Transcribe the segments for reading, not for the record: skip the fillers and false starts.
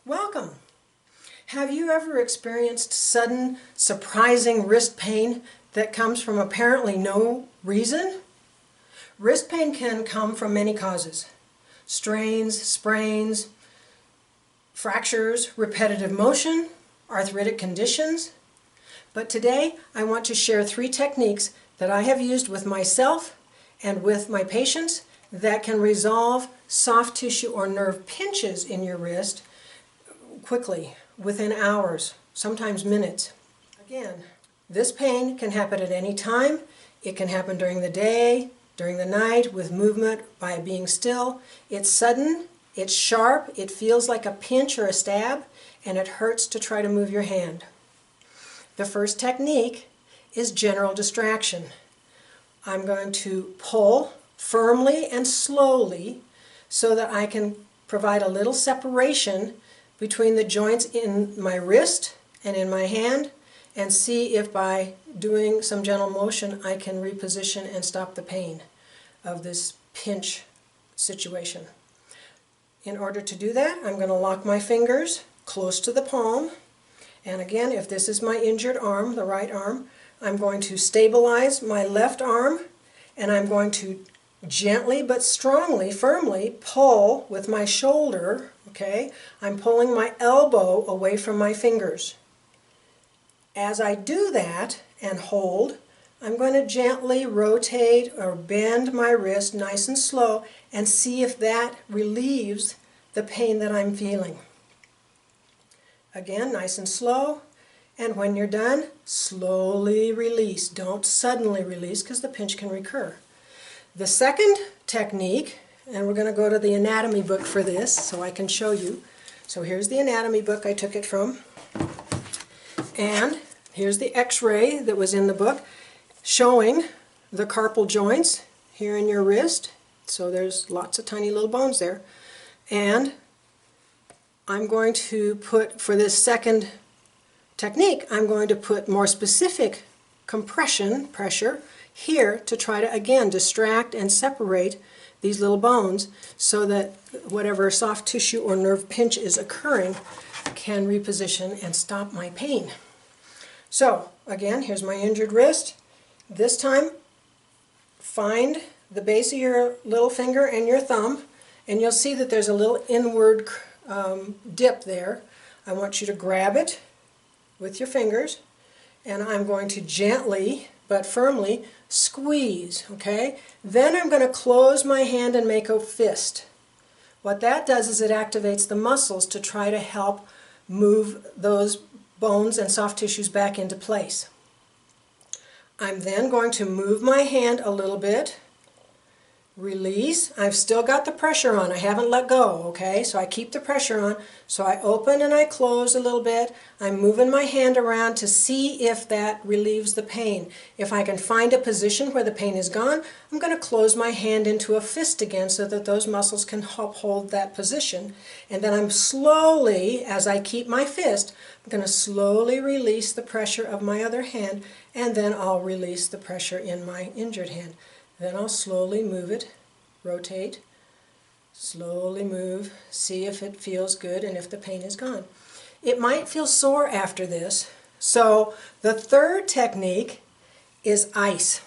Welcome! Have you ever experienced sudden, surprising wrist pain that comes from apparently no reason? Wrist pain can come from many causes: strains, sprains, fractures, repetitive motion, arthritic conditions. But today I want to share 3 techniques that I have used with myself and with my patients that can resolve soft tissue or nerve pinches in your wrist quickly, within hours, sometimes minutes. Again, this pain can happen at any time. It can happen during the day, during the night, with movement, by being still. It's sudden, it's sharp, it feels like a pinch or a stab, and it hurts to try to move your hand. The first technique is general distraction. I'm going to pull firmly and slowly so that I can provide a little separation between the joints in my wrist and in my hand, and see if by doing some gentle motion I can reposition and stop the pain of this pinch situation. In order to do that, I'm going to lock my fingers close to the palm, and again, if this is my injured arm, the right arm, I'm going to stabilize my left arm, and I'm going to gently but strongly, firmly pull with my shoulder. Okay, I'm pulling my elbow away from my fingers. As I do that and hold, I'm going to gently rotate or bend my wrist nice and slow and see if that relieves the pain that I'm feeling. Again, nice and slow, and when you're done, slowly release. Don't suddenly release because the pinch can recur. The second technique, and we're going to go to the anatomy book for this so I can show you. So here's the anatomy book I took it from, and here's the x-ray that was in the book showing the carpal joints here in your wrist. So there's lots of tiny little bones there, and I'm going to put, for this second technique, I'm going to put more specific compression, pressure, here to try to again distract and separate these little bones so that whatever soft tissue or nerve pinch is occurring can reposition and stop my pain. So again, here's my injured wrist. This time, find the base of your little finger and your thumb, and you'll see that there's a little inward dip there. I want you to grab it with your fingers, and I'm going to gently but firmly squeeze, okay? Then I'm going to close my hand and make a fist. What that does is it activates the muscles to try to help move those bones and soft tissues back into place. I'm then going to move my hand a little bit, release. I've still got the pressure on. I haven't let go, okay? So I keep the pressure on. So I open and I close a little bit. I'm moving my hand around to see if that relieves the pain. If I can find a position where the pain is gone, I'm going to close my hand into a fist again so that those muscles can help hold that position. And then I'm slowly, as I keep my fist, I'm going to slowly release the pressure of my other hand, and then I'll release the pressure in my injured hand. Then I'll slowly move it, rotate, slowly move, see if it feels good and if the pain is gone. It might feel sore after this, so the third technique is ice.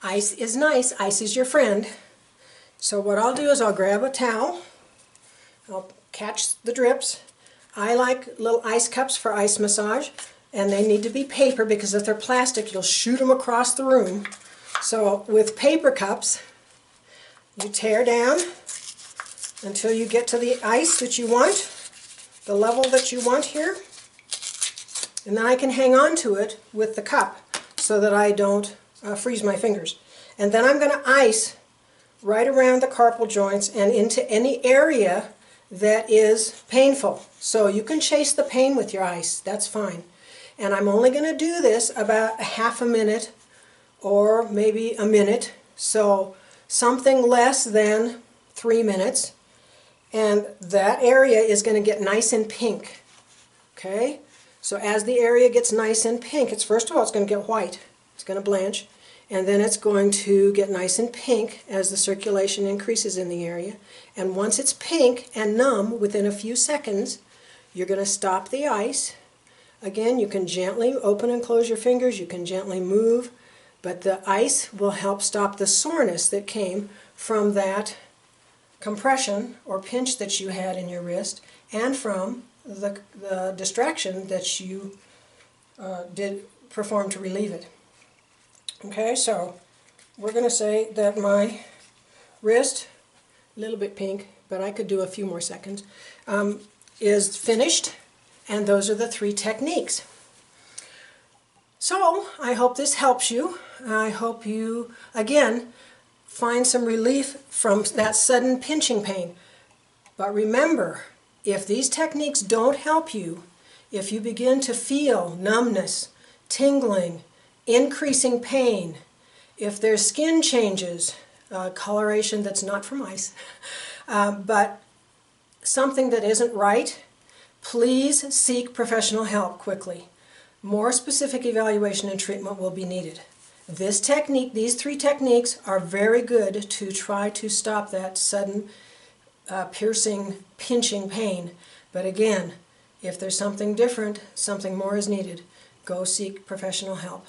Ice is nice, ice is your friend. So what I'll do is I'll grab a towel, I'll catch the drips. I like little ice cups for ice massage. And they need to be paper, because if they're plastic, you'll shoot them across the room. So with paper cups, you tear down until you get to the ice that you want, the level that you want here. And then I can hang on to it with the cup so that I don't freeze my fingers. And then I'm going to ice right around the carpal joints and into any area that is painful. So you can chase the pain with your ice, that's fine. And I'm only going to do this about a half a minute or maybe a minute, so something less than 3 minutes. And that area is going to get nice and pink. Okay? So as the area gets nice and pink, first of all, it's going to get white. It's going to blanch. and then it's going to get nice and pink as the circulation increases in the area. And once it's pink and numb within a few seconds, you're going to stop the ice. Again, you can gently open and close your fingers, you can gently move, but the ice will help stop the soreness that came from that compression or pinch that you had in your wrist, and from the distraction that you did perform to relieve it. Okay, so we're going to say that my wrist, a little bit pink, but I could do a few more seconds, is finished, and those are the 3 techniques. So I hope this helps you. I hope you, again, find some relief from that sudden pinching pain. But remember, if these techniques don't help you, if you begin to feel numbness, tingling, increasing pain, if there's skin changes, coloration that's not from ice, but something that isn't right, please seek professional help quickly. More specific evaluation and treatment will be needed. This technique, these 3 techniques are very good to try to stop that sudden piercing, pinching pain. But again, if there's something different, something more is needed, go seek professional help.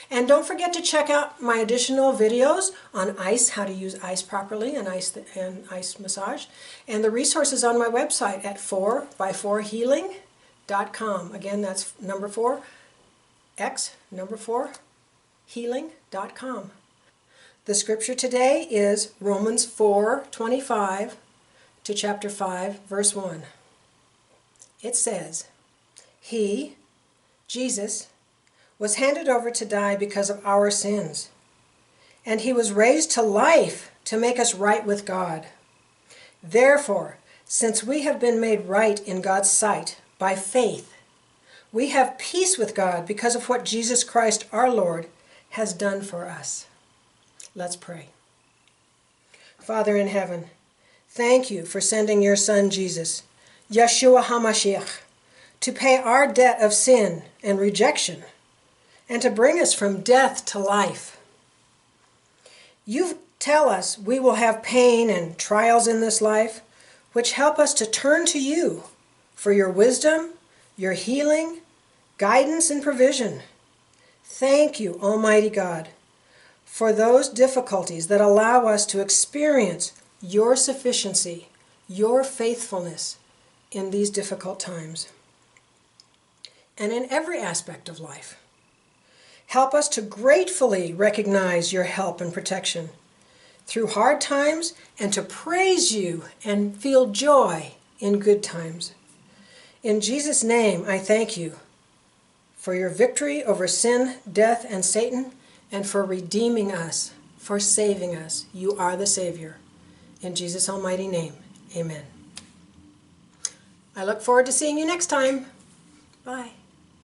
And don't forget to check out my additional videos on ice, how to use ice properly, and ice massage, and the resources on my website at 4x4healing.com. Again, that's number 4, X, number 4, healing.com. The scripture today is Romans 4:25 to chapter 5, verse 1. It says, He, Jesus, was handed over to die because of our sins, and He was raised to life to make us right with God. Therefore, since we have been made right in God's sight by faith, we have peace with God because of what Jesus Christ our Lord has done for us. Let's pray. Father in heaven, thank you for sending your Son Jesus, Yeshua HaMashiach, to pay our debt of sin and rejection, and to bring us from death to life. You tell us we will have pain and trials in this life, which help us to turn to you for your wisdom, your healing, guidance, and provision. Thank you, Almighty God, for those difficulties that allow us to experience your sufficiency, your faithfulness in these difficult times, and in every aspect of life. Help us to gratefully recognize your help and protection through hard times, and to praise you and feel joy in good times. In Jesus' name, I thank you for your victory over sin, death, and Satan, and for redeeming us, for saving us. You are the Savior. In Jesus' almighty name, amen. I look forward to seeing you next time. Bye.